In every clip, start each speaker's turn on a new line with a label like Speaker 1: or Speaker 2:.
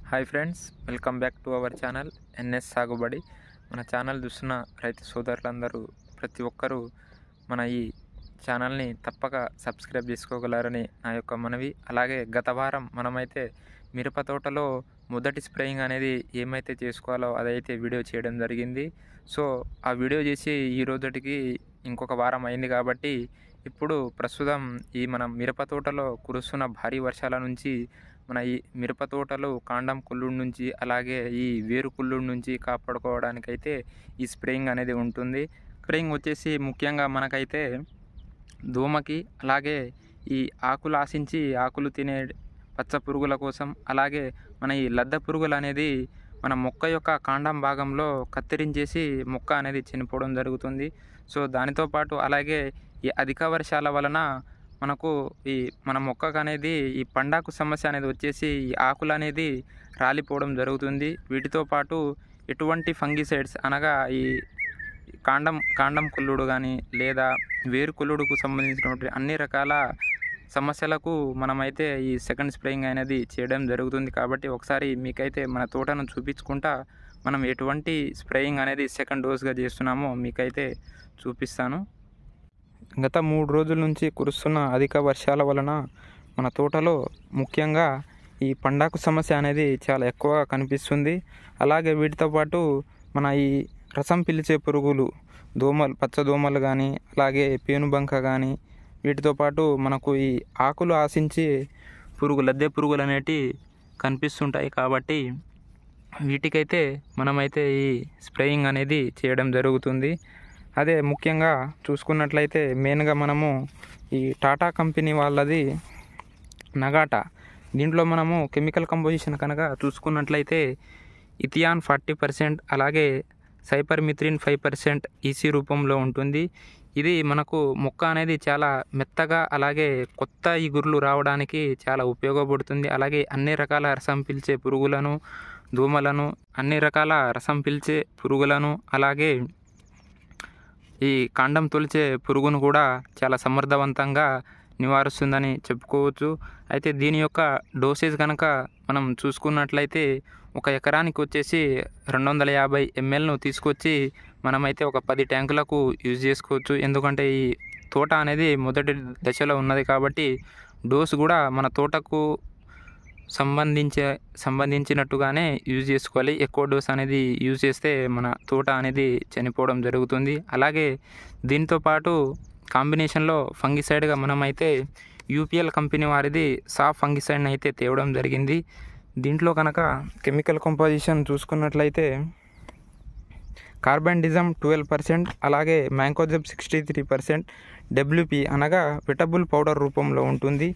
Speaker 1: Hi friends, welcome back to our channel NS Sagubadi. మన channel చూస్తున్న రైతు సోదరులందరూ ప్రతి ఒక్కరూ మన ఈ ఛానల్ని తప్పక సబ్స్క్రైబ్ చేసుకోగలరని నా యొక్క మనవి. అలాగే గత వారం మనమైతే మిరప తోటలో మొదటి స్ప్రేయింగ్ అనేది ఏమైతే చేసుకోవాలో అదైతే వీడియో చేయడం జరిగింది. సో ఆ వీడియో చేసి ఈ రోజుటికి ఇంకొక వారం అయింది కాబట్టి ఇప్పుడు ప్రస్తుతం ఈ మన మిరప తోటలో కురుస్తున్న భారీ వర్షాల నుంచి మన ఈ మిరప తోటలు కాండం కుళ్ళుడు నుంచి అలాగే ఈ వేరు కుళ్ళుడు నుంచి కాపాడుకోవడానికైతే ఈ స్ప్రేయింగ్ అనేది ఉంటుంది. స్ప్రేయింగ్ వచ్చేసి ముఖ్యంగా మనకైతే దోమకి, అలాగే ఈ ఆకులు ఆశించి ఆకులు తినే పచ్చ పురుగుల కోసం, అలాగే మన ఈ లద్ద పురుగులు అనేది మన మొక్క యొక్క కాండం భాగంలో కత్తిరించేసి మొక్క అనేది చనిపోవడం జరుగుతుంది. సో దానితో పాటు అలాగే ఈ అధిక వర్షాల వలన మనకు ఈ మన మొక్కకు అనేది ఈ పండాకు సమస్య అనేది వచ్చేసి ఈ ఆకులు అనేది రాలిపోవడం జరుగుతుంది. వీటితో పాటు ఎటువంటి ఫంగిసైడ్స్ అనగా ఈ కాండం కుళ్ళుడు కానీ లేదా వేరు కుళ్ళుడుకు సంబంధించినటువంటి అన్ని రకాల సమస్యలకు మనమైతే ఈ సెకండ్ స్ప్రేయింగ్ అనేది చేయడం జరుగుతుంది. కాబట్టి ఒకసారి మీకైతే మన తోటను చూపించుకుంటా మనం ఎటువంటి స్ప్రేయింగ్ అనేది సెకండ్ డోస్గా చేస్తున్నామో మీకైతే చూపిస్తాను. గత 3 రోజుల నుంచి కురుస్తున్న అధిక వర్షాల వలన మన తోటలో ముఖ్యంగా ఈ పండాకు సమస్య అనేది చాలా ఎక్కువగా కనిపిస్తుంది. అలాగే వీటితో పాటు మన ఈ రసం పీల్చే పురుగులు దోమలు, పచ్చ దోమలు కానీ అలాగే పేనుబంక కానీ, వీటితో పాటు మనకు ఈ ఆకులు ఆశించి లద్దె పురుగులు అనేటివి కనిపిస్తుంటాయి. కాబట్టి వీటికైతే మనమైతే ఈ స్ప్రేయింగ్ అనేది చేయడం జరుగుతుంది. అదే ముఖ్యంగా చూసుకున్నట్లయితే మెయిన్గా మనము ఈ టాటా కంపెనీ వాళ్ళది నగాటా, దీంట్లో మనము కెమికల్ కంపోజిషన్ కనుక చూసుకున్నట్లయితే ఇథియాన్ 40%, అలాగే సైపర్మిథ్రిన్ 5% ఈసీ రూపంలో ఉంటుంది. ఇది మనకు మొక్క అనేది చాలా మెత్తగా అలాగే కొత్త ఇగుర్లు రావడానికి చాలా ఉపయోగపడుతుంది. అలాగే అన్ని రకాల రసం పీల్చే పురుగులను, దోమలను, అన్ని రకాల రసం పీల్చే పురుగులను, అలాగే ఈ కాండం తొలిచే పురుగును కూడా చాలా సమర్థవంతంగా నివారిస్తుందని చెప్పుకోవచ్చు. అయితే దీని యొక్క డోసేజ్ కనుక మనం చూసుకున్నట్లయితే ఒక ఎకరానికి వచ్చేసి 250 mlను తీసుకొచ్చి మనమైతే ఒక 10 ట్యాంకులకు యూజ్ చేసుకోవచ్చు. ఎందుకంటే ఈ తోట అనేది దశలో ఉన్నది కాబట్టి డోస్ కూడా మన తోటకు సంబంధించినట్టుగానే యూజ్ చేసుకోవాలి. ఎక్కువ డోస్ అనేది యూజ్ చేస్తే మన తోట అనేది చనిపోవడం జరుగుతుంది. అలాగే దీంతో పాటు కాంబినేషన్లో ఫంగిసైడ్గా మనమైతే యూపీఎల్ కంపెనీ వారిది సాఫ్ ఫంగిసైడ్ని అయితే తేవడం జరిగింది. దీంట్లో కనుక కెమికల్ కంపోజిషన్ చూసుకున్నట్లయితే కార్బండిజమ్ 12%, అలాగే మ్యాంకోజెబ్ 63%, డబ్ల్యూపీ అనగా వెటబుల్ పౌడర్ రూపంలో ఉంటుంది.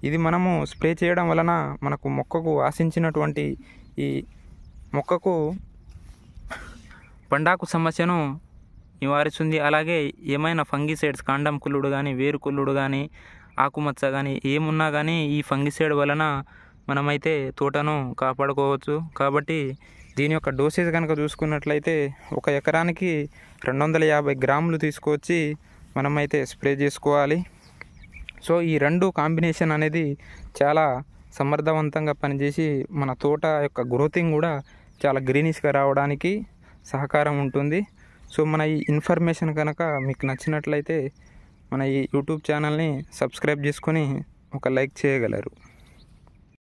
Speaker 1: ఇది మనము స్ప్రే చేయడం వలన మనకు మొక్కకు ఆశించినటువంటి ఈ మొక్కకు పండాకు సమస్యను నివారిస్తుంది. అలాగే ఏమైనా ఫంగిసైడ్స్, కాండం కుళ్ళుడు కానీ, వేరు కుళ్ళుడు కానీ, ఆకుమచ్చ కానీ ఏమున్నా కానీ ఈ ఫంగిసైడ్ వలన మనమైతే తోటను కాపాడుకోవచ్చు. కాబట్టి దీని యొక్క డోసేజ్ కనుక చూసుకున్నట్లయితే ఒక ఎకరానికి 250 గ్రాములు తీసుకొచ్చి మనమైతే స్ప్రే చేసుకోవాలి. సో ఈ రెండు కాంబినేషన్ అనేది చాలా సమర్థవంతంగా పనిచేసి మన తోట యొక్క గ్రోతింగ్ కూడా చాలా గ్రీనిష్గా రావడానికి సహకారం ఉంటుంది. సో మన ఈ ఇన్ఫర్మేషన్ కనుక మీకు నచ్చినట్లయితే మన ఈ యూట్యూబ్ ఛానల్ని సబ్స్క్రైబ్ చేసుకొని ఒక లైక్ చేయగలరు.